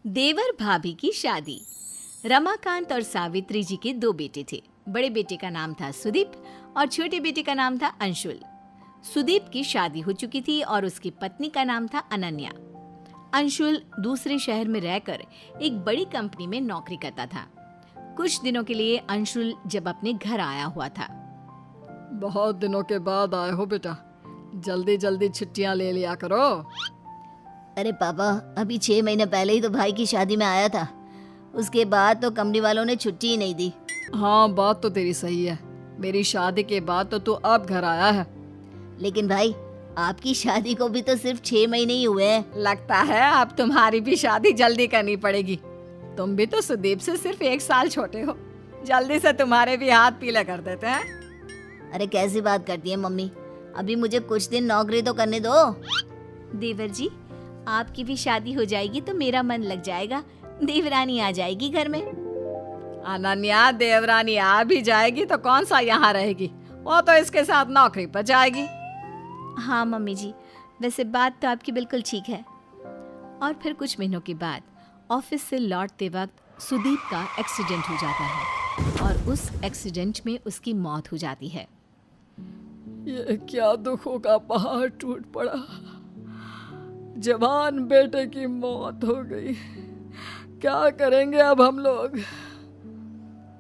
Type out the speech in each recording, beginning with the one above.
देवर भाभी की शादी। रमाकांत और सावित्री जी के दो बेटे थे। बड़े बेटे का नाम था सुदीप और छोटे बेटे का नाम था अंशुल। सुदीप की शादी हो चुकी थी और उसकी पत्नी का नाम था अनन्या। अंशुल दूसरे शहर में रहकर एक बड़ी कंपनी में नौकरी करता था। कुछ दिनों के लिए अंशुल जब अपने घर आया हुआ था। बहुत दिनों के बाद आए हो बेटा, जल्दी जल्दी छुट्टियां ले लिया करो। अरे पापा, अभी 6 महीने पहले ही तो भाई की शादी में आया था। उसके बाद तो कंपनी वालों ने छुट्टी ही नहीं दी। हाँ, बात तो तेरी सही है। मेरी शादी के बाद तो तू अब घर आया है। लेकिन भाई, आपकी शादी को भी तो सिर्फ 6 महीने ही हुए हैं। लगता है अब तुम्हारी भी शादी जल्दी करनी पड़ेगी। तुम भी तो सुदीप से सिर्फ 1 साल छोटे हो। जल्दी से तुम्हारे भी हाथ पीले कर देते हैं। अरे कैसी बात करती है मम्मी, अभी मुझे कुछ दिन नौकरी तो करने दो। देवर जी, आपकी भी शादी हो जाएगी तो मेरा मन लग जाएगा। देवरानी आ जाएगी घर में। अनन्या, देवरानी आ भी जाएगी तो कौन सा यहाँ रहेगी, वो तो इसके साथ नौकरी पर जाएगी। हाँ मम्मी जी, वैसे बात तो आपकी बिल्कुल ठीक है। और फिर कुछ महीनों के बाद ऑफिस से लौटते वक्त सुदीप का एक्सीडेंट हो जाता है और उस एक्सीडेंट में उसकी मौत हो जाती है। ये क्या दुखों का पहाड़ टूट पड़ा। जवान बेटे की मौत हो गई। क्या करेंगे अब हम लोग।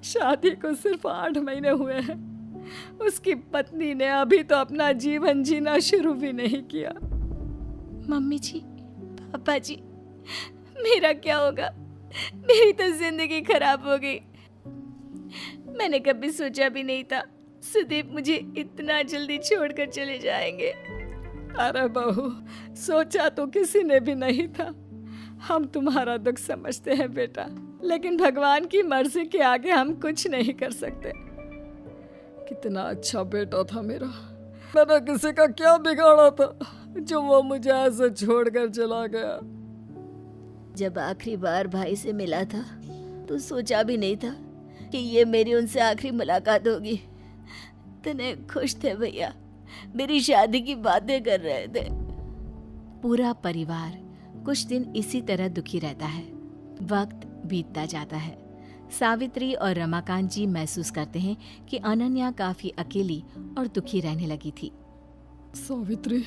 शादी को सिर्फ 8 महीने हुए हैं। उसकी पत्नी ने अभी तो अपना जीवन जीना शुरू भी नहीं किया। मम्मी जी, पापा जी, मेरा क्या होगा? मेरी तो जिंदगी खराब हो गई। मैंने कभी सोचा भी नहीं था सुदीप मुझे इतना जल्दी छोड़कर चले जाएंगे। अरे बहू, सोचा तो किसी ने भी नहीं था। हम तुम्हारा दुख समझते हैं बेटा, लेकिन भगवान की मर्जी के आगे हम कुछ नहीं कर सकते। कितना अच्छा बेटा था मेरा। मैंने किसी का क्या बिगाड़ा था जो वो मुझे ऐसे छोड़कर चला गया। जब आखिरी बार भाई से मिला था तो सोचा भी नहीं था कि ये मेरी उनसे आखिरी मुलाकात होगी। इतने खुश थे भैया, मेरी शादी की बातें कर रहे थे। पूरा परिवार कुछ दिन इसी तरह दुखी रहता है। वक्त बीतता जाता है। सावित्री और रमाकांत जी महसूस करते हैं कि अनन्या काफी अकेली और दुखी रहने लगी थी। सावित्री,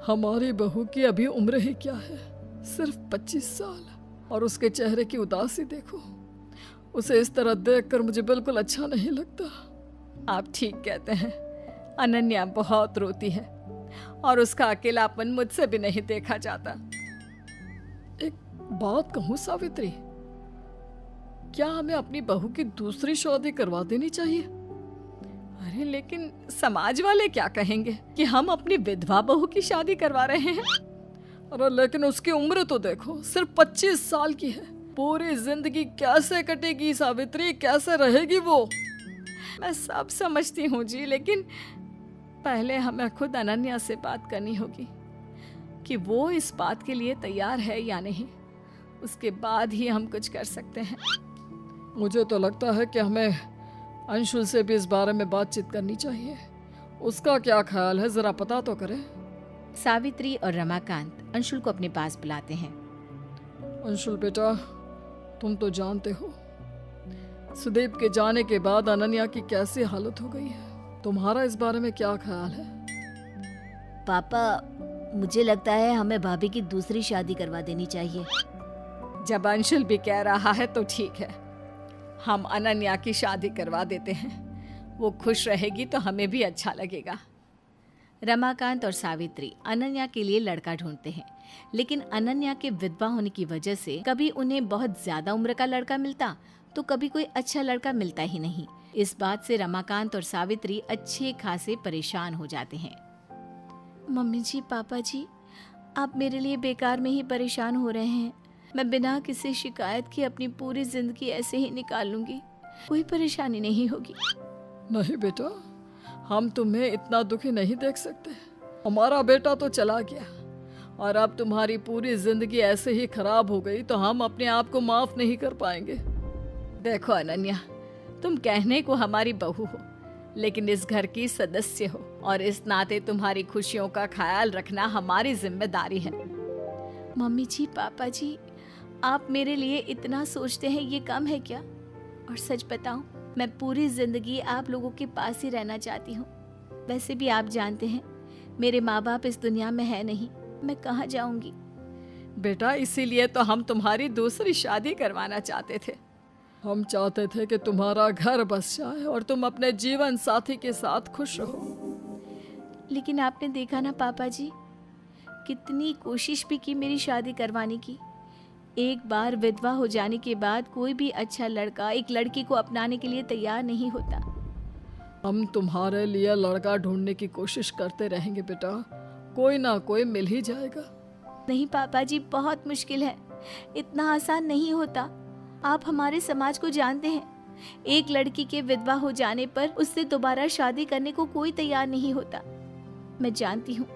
हमारी बहू की अभी उम्र ही क्या है, सिर्फ 25 साल, और उसके चेहरे की उदासी देखो। उसे इस तरह देखकर मुझे बिल्कुल अच्छा नहीं लगता। आप ठीक कहते हैं। अनन्या बहुत रोती है और उसका अकेलापन मुझसे भी नहीं देखा जाता। एक बात कहूँ सावित्री, क्या हमें अपनी बहू की दूसरी शादी करवा देनी चाहिए? अरे लेकिन समाज वाले क्या कहेंगे कि हम अपनी विधवा बहू की शादी करवा रहे हैं। अरे लेकिन उसकी उम्र तो देखो, सिर्फ 25 साल की है। पूरी जिंदगी कैसे कटेगी सावित्री, कैसे रहेगी वो? मैं सब समझती हूँ जी, लेकिन पहले हमें खुद अनन्या से बात करनी होगी कि वो इस बात के लिए तैयार है या नहीं। उसके बाद ही हम कुछ कर सकते हैं। मुझे तो लगता है कि हमें अंशुल से भी इस बारे में बातचीत करनी चाहिए। उसका क्या ख्याल है, जरा पता तो करें। सावित्री और रमाकांत अंशुल को अपने पास बुलाते हैं। अंशुल बेटा, तुम तो जानते हो सुदीप के जाने के बाद अनन्या की कैसी हालत हो गई है। तुम्हारा इस बारे में क्या ख्याल है? पापा, मुझे लगता है हमें भाभी की दूसरी शादी करवा देनी चाहिए। जब अंशुल भी कह रहा है तो ठीक है, हम अनन्या की शादी करवा देते हैं। वो खुश रहेगी तो हमें भी अच्छा लगेगा। रमाकांत और सावित्री अनन्या के लिए लड़का ढूंढते हैं, लेकिन अनन्या के विधवा होने की वजह से कभी उन्हें बहुत ज्यादा उम्र का लड़का मिलता तो कभी कोई अच्छा लड़का मिलता ही नहीं। इस बात से रमाकांत और सावित्री अच्छे खासे परेशान हो जाते हैं। मम्मी जी, पापा जी, आप मेरे लिए बेकार में ही परेशान हो रहे हैं। मैं बिना किसी शिकायत की अपनी पूरी जिंदगी ऐसे ही निकाल लूंगी। कोई परेशानी नहीं होगी। नहीं बेटा, हम तुम्हें इतना दुखी नहीं देख सकते। हमारा बेटा तो चला गया और अब तुम्हारी पूरी जिंदगी ऐसे ही खराब हो गई तो हम अपने आप को माफ नहीं कर पाएंगे। देखो अनन्या, तुम कहने को हमारी बहू हो, लेकिन इस घर की सदस्य हो और इस नाते तुम्हारी खुशियों का ख्याल रखना हमारी जिम्मेदारी है। मम्मी जी, पापा जी, आप मेरे लिए इतना सोचते हैं ये कम है क्या? और सच बताऊं, मैं पूरी जिंदगी आप लोगों के पास ही रहना चाहती हूँ। वैसे भी आप जानते हैं मेरे माँ बाप इस दुनिया में है नहीं, मैं कहाँ जाऊंगी। बेटा इसीलिए तो हम तुम्हारी दूसरी शादी करवाना चाहते थे। हम चाहते थे कि तुम्हारा घर बस जाए और तुम अपने जीवन साथी के साथ खुश रहो। लेकिन आपने देखा ना पापा जी, कितनी कोशिश भी की मेरी शादी करवाने की। एक बार विधवा हो जाने के बाद कोई भी अच्छा लड़का एक लड़की को अपनाने के लिए तैयार नहीं होता। हम तुम्हारे लिए लड़का ढूंढने की कोशिश करते रहेंगे बेटा, कोई ना कोई मिल ही जाएगा। नहीं पापा जी, बहुत मुश्किल है, इतना आसान नहीं होता। आप हमारे समाज को जानते हैं, एक लड़की के विधवा हो जाने पर उससे दोबारा शादी करने को कोई तैयार नहीं होता। मैं जानती हूँ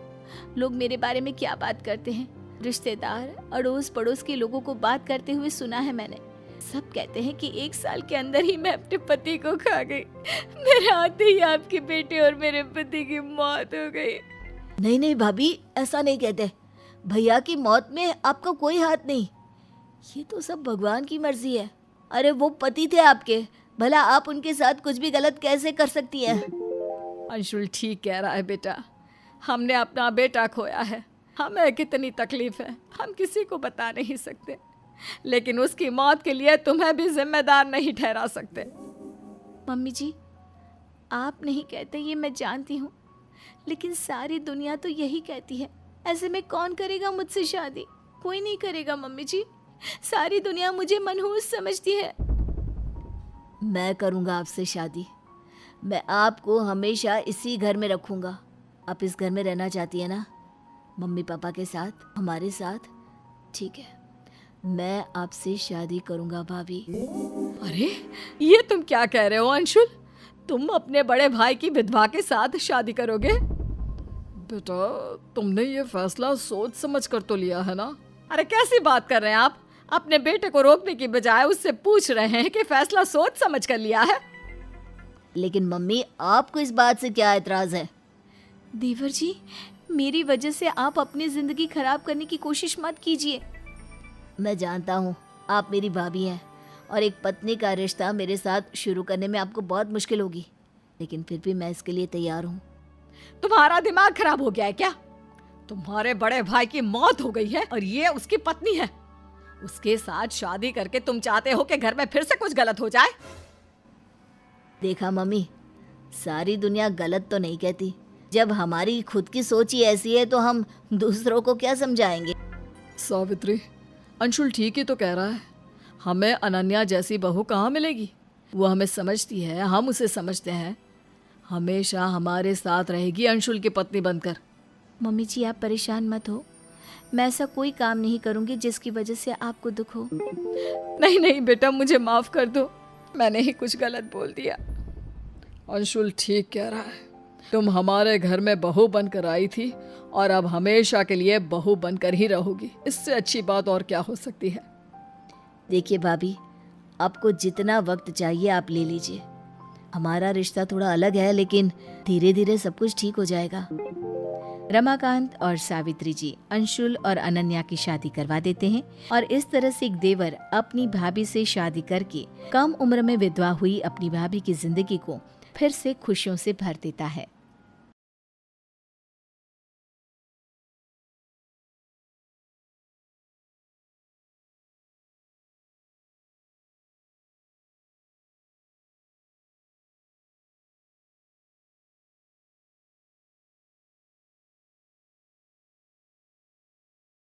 लोग मेरे बारे में क्या बात करते हैं। रिश्तेदार, अड़ोस पड़ोस के लोगों को बात करते हुए सुना है मैंने। सब कहते हैं कि 1 साल के अंदर ही मैं अपने पति को खा गई। मेरे आते ही आपके बेटे और मेरे पति की मौत हो गई। नहीं नहीं भाभी, ऐसा नहीं कहते। भैया की मौत में आपका कोई हाथ नहीं, ये तो सब भगवान की मर्जी है। अरे वो पति थे आपके, भला आप उनके साथ कुछ भी गलत कैसे कर सकती है? अंशुल ठीक कह रहा है बेटा, हमने अपना बेटा खोया है, हमें कितनी तकलीफ है हम किसी को बता नहीं सकते, लेकिन उसकी मौत के लिए तुम्हें भी जिम्मेदार नहीं ठहरा सकते। मम्मी जी, आप नहीं कहते ये मैं जानती हूँ, लेकिन सारी दुनिया तो यही कहती है। ऐसे में कौन करेगा मुझसे शादी? कोई नहीं करेगा मम्मी जी, सारी दुनिया मुझे मनहूस समझती है। मैं करूँगा आपसे शादी, मैं आपको हमेशा इसी घर में रखूँगा। आप इस घर में रहना चाहती है ना, मम्मी पापा के साथ, हमारे साथ? ठीक है, मैं आपसे शादी करूँगा भाभी। अरे ये तुम क्या कह रहे हो अंशुल, तुम अपने बड़े भाई की विधवा के साथ शादी करोगे? बेटा तुमने ये फैसला सोच समझ कर तो लिया है ना? अरे कैसी बात कर रहे हैं आप? अपने बेटे को रोकने की बजाय उससे पूछ रहे हैं कि फैसला सोच समझ कर लिया है। लेकिन मम्मी, आपको इस बात से क्या एतराज है? देवर जी, मेरी वजह से आप अपनी जिंदगी खराब करने की कोशिश मत कीजिए। मैं जानता हूँ आप मेरी भाभी हैं और एक पत्नी का रिश्ता मेरे साथ शुरू करने में आपको बहुत मुश्किल होगी, लेकिन फिर भी मैं इसके लिए तैयार हूँ। तुम्हारा दिमाग खराब हो गया है क्या? तुम्हारे बड़े भाई की मौत हो गई है और ये उसकी पत्नी है, उसके साथ शादी करके तुम चाहते हो कि घर में फिर से कुछ गलत हो जाए? देखा मम्मी, सारी दुनिया गलत तो नहीं कहती। जब हमारी खुद की सोच ही ऐसी है तो हम दूसरों को क्या समझाएंगे? सावित्री, अंशुल ठीक ही तो कह रहा है, हमें अनन्या जैसी बहू कहाँ मिलेगी? वो हमें समझती है, हम उसे समझते हैं, हमेशा हमारे साथ रहेगी अंशुल की पत्नी बनकर। मम्मी जी, आप परेशान मत हो, मैं ऐसा कोई काम नहीं करूंगी जिसकी वजह से आपको दुख हो। नहीं नहीं बेटा, मुझे माफ कर दो, मैंने ही कुछ गलत बोल दिया। अंशुल ठीक कह रहा है, तुम हमारे घर में बहू बनकर आई थी और अब हमेशा के लिए बहू बनकर ही रहोगी, इससे अच्छी बात और क्या हो सकती है? देखिए भाभी, आपको जितना वक्त चाहिए आप ले लीजिए। हमारा रिश्ता थोड़ा अलग है, लेकिन धीरे धीरे सब कुछ ठीक हो जाएगा। रमाकांत और सावित्री जी अंशुल और अनन्या की शादी करवा देते हैं और इस तरह से एक देवर अपनी भाभी से शादी करके कम उम्र में विधवा हुई अपनी भाभी की जिंदगी को फिर से खुशियों से भर देता है।